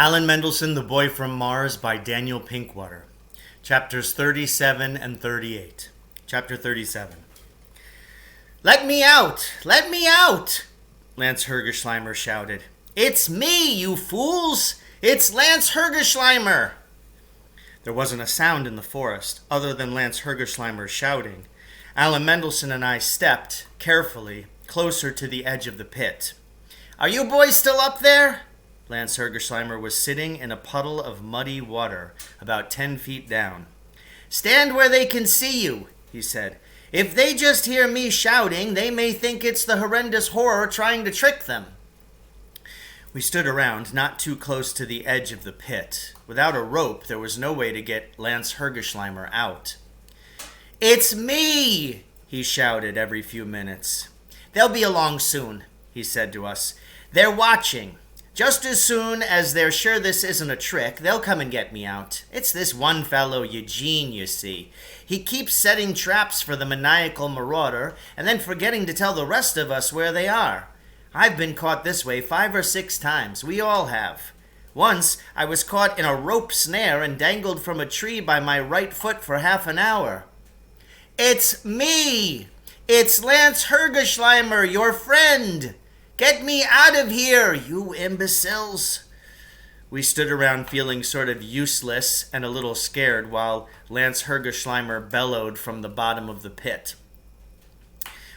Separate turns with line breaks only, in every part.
Alan Mendelsohn, The Boy from Mars by Daniel Pinkwater. Chapters 37 and 38. Chapter 37. "Let me out! Let me out!" Lance Hergeschleimer shouted. "It's me, you fools! It's Lance Hergeschleimer!" There wasn't a sound in the forest, other than Lance Hergeschleimer shouting. Alan Mendelsohn and I stepped, carefully, closer to the edge of the pit. "Are you boys still up there?" Lance Hergeschleimer was sitting in a puddle of muddy water, about 10 feet down. "Stand where they can see you," he said. "If they just hear me shouting, they may think it's the horrendous horror trying to trick them." We stood around, not too close to the edge of the pit. Without a rope, there was no way to get Lance Hergeschleimer out. "It's me!" he shouted every few minutes. "They'll be along soon," he said to us. "They're watching. Just as soon as they're sure this isn't a trick, they'll come and get me out. It's this one fellow, Eugene, you see. He keeps setting traps for the maniacal marauder and then forgetting to tell the rest of us where they are. I've been caught this way 5 or 6 times. We all have. Once, I was caught in a rope snare and dangled from a tree by my right foot for half an hour. "It's me! It's Lance Hergeschleimer, your friend! Get me out of here, you imbeciles!" We stood around feeling sort of useless and a little scared while Lance Hergeschleimer bellowed from the bottom of the pit.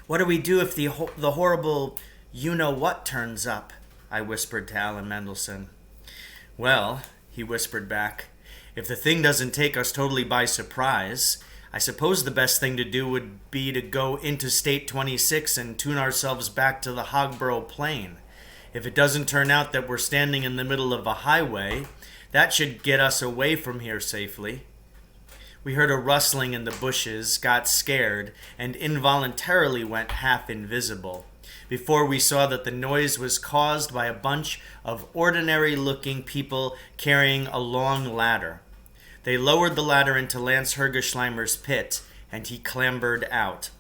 "What do we do if the horrible you-know-what turns up?" I whispered to Alan Mendelsohn. "Well," he whispered back, "if the thing doesn't take us totally by surprise, I suppose the best thing to do would be to go into State 26 and tune ourselves back to the Hogborough Plain. If it doesn't turn out that we're standing in the middle of a highway, that should get us away from here safely." We heard a rustling in the bushes, got scared, and involuntarily went half invisible, before we saw that the noise was caused by a bunch of ordinary-looking people carrying a long ladder. They lowered the ladder into Lance Hergeschleimer's pit, and he clambered out.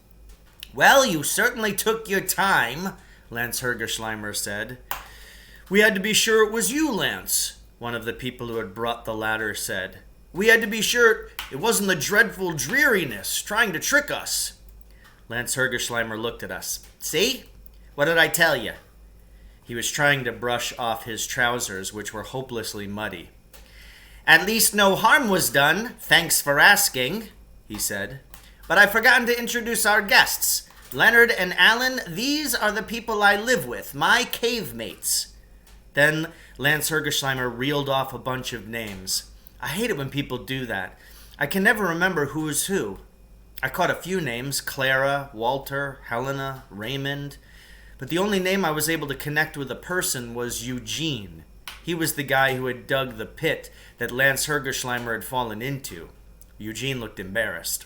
"Well, you certainly took your time," Lance Hergeschleimer said. "We had to be sure it was you, Lance," one of the people who had brought the ladder said. "We had to be sure it wasn't the dreadful dreariness trying to trick us." Lance Hergeschleimer looked at us. "See? What did I tell you?" He was trying to brush off his trousers, which were hopelessly muddy. "At least no harm was done, thanks for asking," he said. "But I've forgotten to introduce our guests. Leonard and Alan, these are the people I live with, my cave mates." Then Lance Hergeschleimer reeled off a bunch of names. I hate it when people do that. I can never remember who is who. I caught a few names: Clara, Walter, Helena, Raymond. But the only name I was able to connect with a person was Eugene. He was the guy who had dug the pit that Lance Hergeschleimer had fallen into. Eugene looked embarrassed.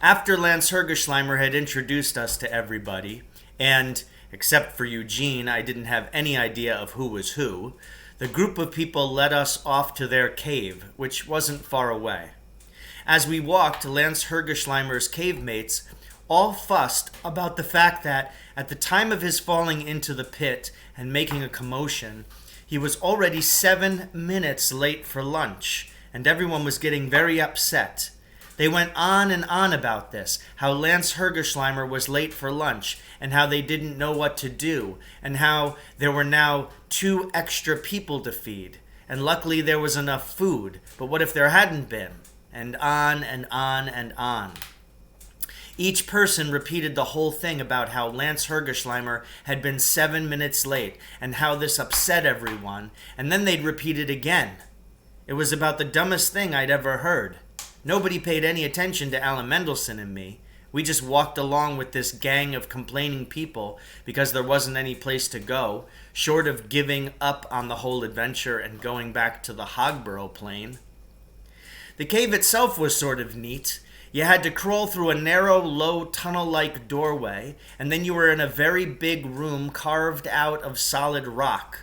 After Lance Hergeschleimer had introduced us to everybody, and, except for Eugene, I didn't have any idea of who was who, the group of people led us off to their cave, which wasn't far away. As we walked, Lance Hergeschleimer's cave mates all fussed about the fact that, at the time of his falling into the pit and making a commotion, he was already 7 minutes late for lunch, and everyone was getting very upset. They went on and on about this, how Lance Hergeschleimer was late for lunch, and how they didn't know what to do, and how there were now 2 extra people to feed, and luckily there was enough food, but what if there hadn't been? And on and on and on. Each person repeated the whole thing about how Lance Hergeschleimer had been 7 minutes late and how this upset everyone, and then they'd repeat it again. It was about the dumbest thing I'd ever heard. Nobody paid any attention to Alan Mendelsohn and me. We just walked along with this gang of complaining people because there wasn't any place to go, short of giving up on the whole adventure and going back to the Hogborough Plain. The cave itself was sort of neat. You had to crawl through a narrow, low, tunnel-like doorway, and then you were in a very big room carved out of solid rock.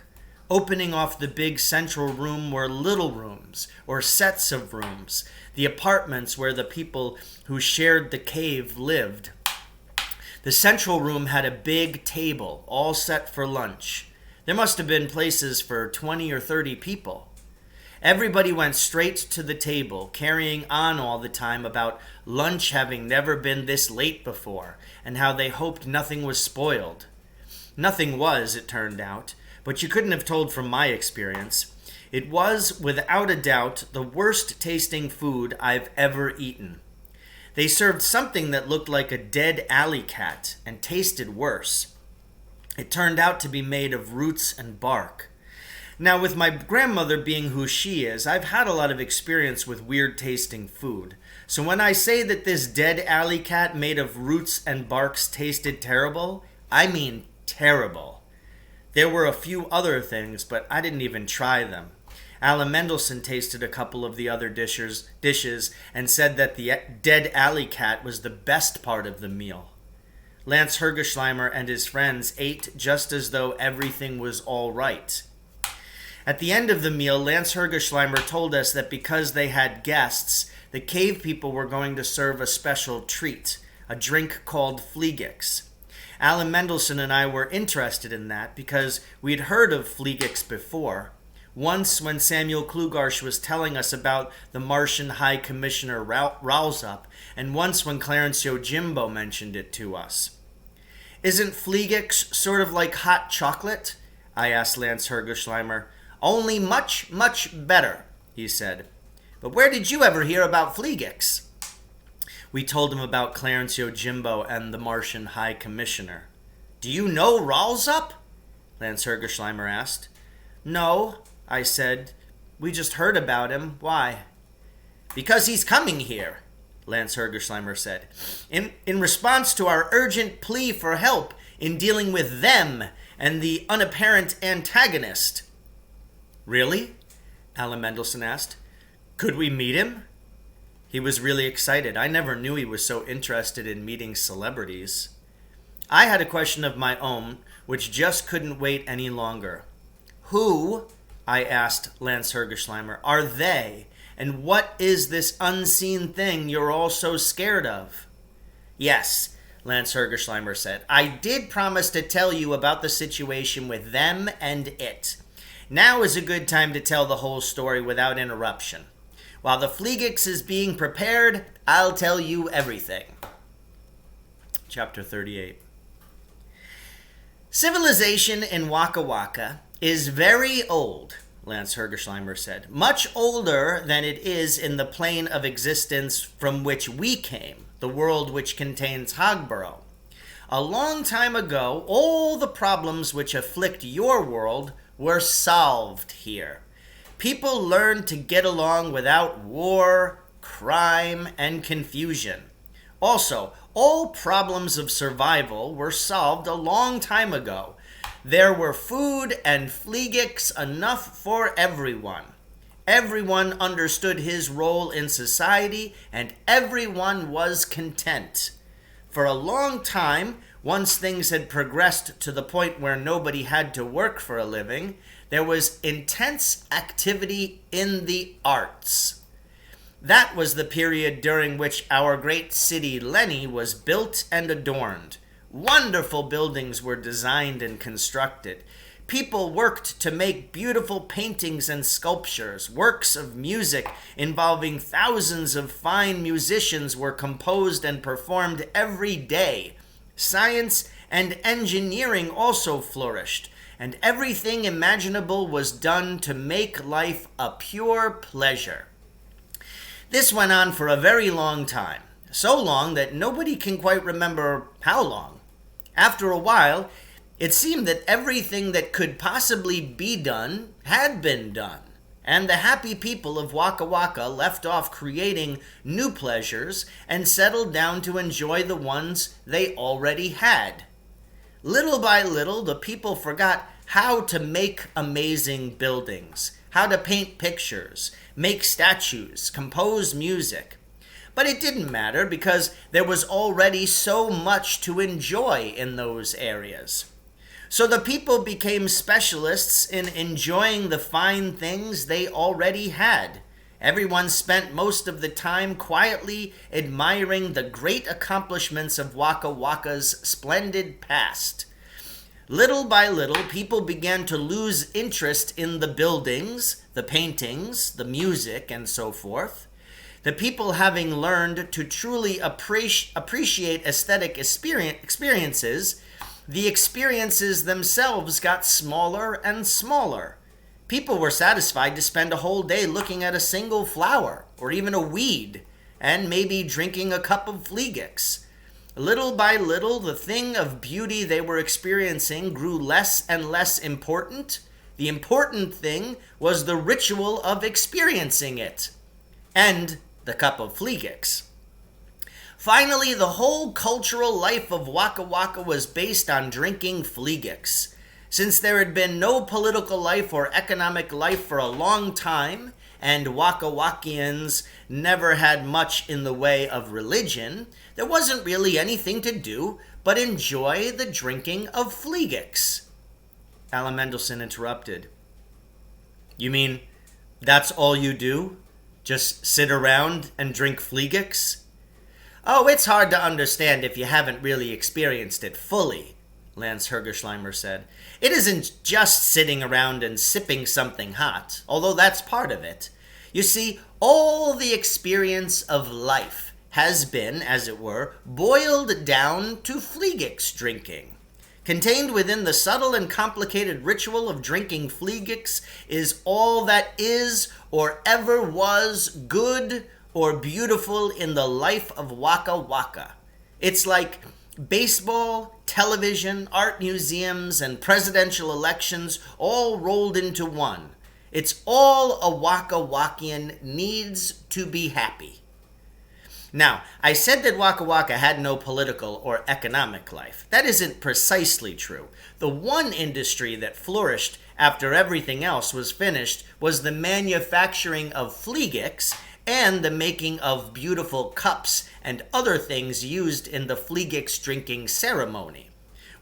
Opening off the big central room were little rooms, or sets of rooms, the apartments where the people who shared the cave lived. The central room had a big table, all set for lunch. There must have been places for 20 or 30 people. Everybody went straight to the table, carrying on all the time about lunch having never been this late before, and how they hoped nothing was spoiled. Nothing was, it turned out, but you couldn't have told from my experience. It was, without a doubt, the worst tasting food I've ever eaten. They served something that looked like a dead alley cat and tasted worse. It turned out to be made of roots and bark. Now, with my grandmother being who she is, I've had a lot of experience with weird tasting food. So when I say that this dead alley cat made of roots and barks tasted terrible, I mean terrible. There were a few other things, but I didn't even try them. Alan Mendelsohn tasted a couple of the other dishes and said that the dead alley cat was the best part of the meal. Lance Hergerschleimer and his friends ate just as though everything was all right. At the end of the meal, Lance Hergerschleimer told us that because they had guests, the cave people were going to serve a special treat, a drink called Flea. Alan Mendelsohn and I were interested in that because we'd heard of Flea before. Once when Samuel Klugarsh was telling us about the Martian High Commissioner Ralsup, and once when Clarence Yojimbo mentioned it to us. Isn't Flea sort of like hot chocolate? I asked Lance Hergerschleimer. Only much, much better, he said. But where did you ever hear about Flea? We told him about Clarence Yojimbo and the Martian High Commissioner. Do you know Ralsup? Lance Hergerschleimer asked. No, I said. We just heard about him. Why? Because he's coming here, Lance Hergerschleimer said, in response to our urgent plea for help in dealing with them and the unapparent antagonist. Really? Alan Mendelsohn asked. Could we meet him? He was really excited. I never knew he was so interested in meeting celebrities. I had a question of my own, which just couldn't wait any longer. Who, I asked Lance Hergerschleimer, are they, and what is this unseen thing you're all so scared of? Yes, Lance Hergerschleimer said, I did promise to tell you about the situation with them and it. Now is a good time to tell the whole story without interruption. While the Flea is being prepared, I'll tell you everything. Chapter 38. Civilization in Waka Waka is very old, Lance Hergerschleimer said. Much older than it is in the plane of existence from which we came, the world which contains Hogborough. A long time ago, all the problems which afflict your world were solved here. People learned to get along without war, crime, and confusion. Also, all problems of survival were solved a long time ago. There were food and Fleegics enough for everyone. Everyone understood his role in society, and everyone was content. For a long time, once things had progressed to the point where nobody had to work for a living, there was intense activity in the arts. That was the period during which our great city Lenny was built and adorned. Wonderful buildings were designed and constructed. People worked to make beautiful paintings and sculptures. Works of music involving thousands of fine musicians were composed and performed every day. Science and engineering also flourished, and everything imaginable was done to make life a pure pleasure. This went on for a very long time, so long that nobody can quite remember how long. After a while, it seemed that everything that could possibly be done had been done, and the happy people of Waka Waka left off creating new pleasures and settled down to enjoy the ones they already had. Little by little, the people forgot how to make amazing buildings, how to paint pictures, make statues, compose music. But it didn't matter because there was already so much to enjoy in those areas. So the people became specialists in enjoying the fine things they already had. Everyone spent most of the time quietly admiring the great accomplishments of Waka Waka's splendid past. Little by little, people began to lose interest in the buildings, the paintings, the music, and so forth. The people, having learned to truly appreciate aesthetic experiences, the experiences themselves got smaller and smaller. People were satisfied to spend a whole day looking at a single flower, or even a weed, and maybe drinking a cup of Flea. Little by little, the thing of beauty they were experiencing grew less and less important. The important thing was the ritual of experiencing it, and the cup of Flea. Finally, the whole cultural life of Waka Waka was based on drinking Flea. Since there had been no political life or economic life for a long time, and Waka Wakians never had much in the way of religion, there wasn't really anything to do but enjoy the drinking of Flea. Alan Mendelsohn interrupted. You mean that's all you do? Just sit around and drink Flea? Oh, it's hard to understand if you haven't really experienced it fully, Lance Hergerschleimer said. It isn't just sitting around and sipping something hot, although that's part of it. You see, all the experience of life has been, as it were, boiled down to Flea drinking. Contained within the subtle and complicated ritual of drinking Flea is all that is or ever was good or beautiful in the life of Waka Waka. It's like baseball, television, art museums, and presidential elections all rolled into one. It's all a Waka Wakian needs to be happy. Now, I said that Waka Waka had no political or economic life. That isn't precisely true. The one industry that flourished after everything else was finished was the manufacturing of Flea and the making of beautiful cups and other things used in the Flea drinking ceremony.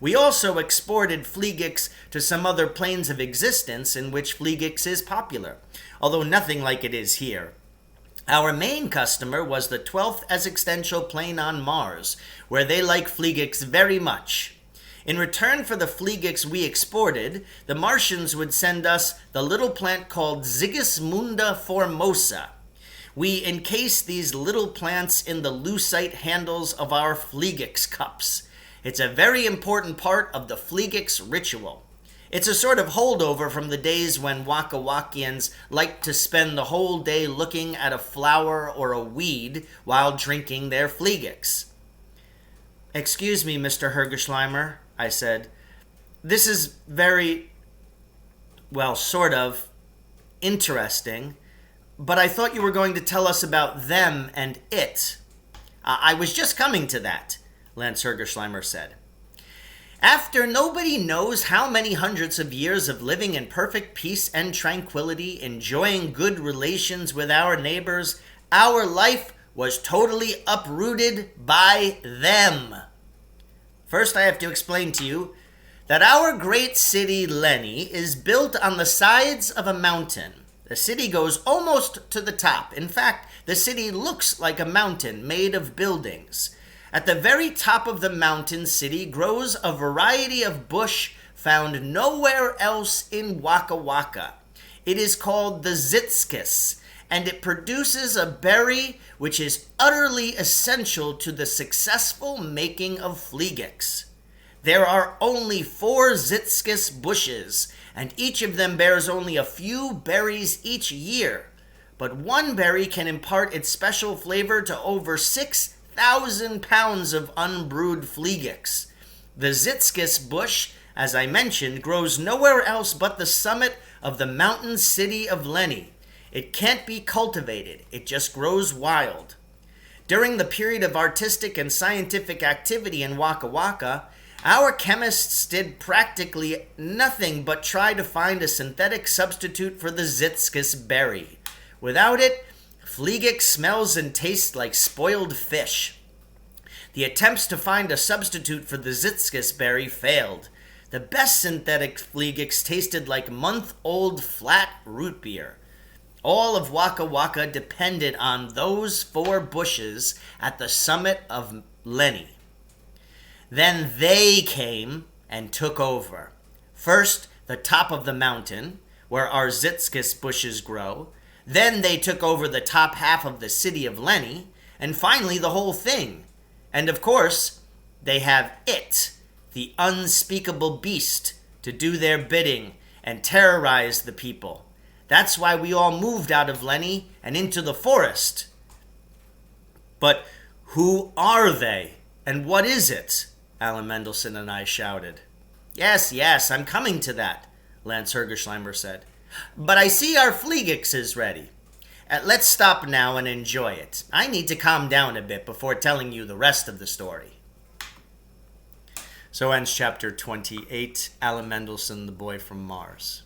We also exported Flea to some other planes of existence in which Flea is popular, although nothing like it is here. Our main customer was the 12th existential plane on Mars, where they like Flea very much. In return for the Flea we exported, the Martians would send us the little plant called Sigismunda formosa. We encase these little plants in the lucite handles of our Flea cups. It's a very important part of the Flea ritual. It's a sort of holdover from the days when Waka Wakians liked to spend the whole day looking at a flower or a weed while drinking their Flea. Excuse me, Mr. Hergerschleimer, I said. This is very, well, sort of, interesting, but I thought you were going to tell us about them and it. I was just coming to that, Lance Hergerschleimer said. After nobody knows how many hundreds of years of living in perfect peace and tranquility, enjoying good relations with our neighbors, our life was totally uprooted by them. First, I have to explain to you that our great city, Lenny, is built on the sides of a mountain. The city goes almost to the top. In fact, the city looks like a mountain made of buildings. At the very top of the mountain city grows a variety of bush found nowhere else in Waka Waka. It is called the zitzkis, and it produces a berry which is utterly essential to the successful making of Flea. There are only 4 zitzkis bushes, and each of them bears only a few berries each year. But one berry can impart its special flavor to over 6,000 pounds of unbrewed Flea. The zitzkis bush, as I mentioned, grows nowhere else but the summit of the mountain city of Lenny. It can't be cultivated, it just grows wild. During the period of artistic and scientific activity in Waka Waka, our chemists did practically nothing but try to find a synthetic substitute for the zitzkis berry. Without it, Flea smells and tastes like spoiled fish. The attempts to find a substitute for the zitzkis berry failed. The best synthetic Flea tasted like month-old flat root beer. All of Waka Waka depended on those 4 bushes at the summit of Lenny. Then they came, and took over. First, the top of the mountain, where our zitzkis bushes grow. Then they took over the top half of the city of Lenny, and finally the whole thing. And of course, they have it, the unspeakable beast, to do their bidding and terrorize the people. That's why we all moved out of Lenny and into the forest. But who are they, and what is it? Alan Mendelsohn and I shouted. Yes, I'm coming to that, Lance Hergerschleimer said. But I see our Flea is ready. Let's stop now and enjoy it. I need to calm down a bit before telling you the rest of the story. So ends chapter 28, Alan Mendelsohn, The Boy from Mars.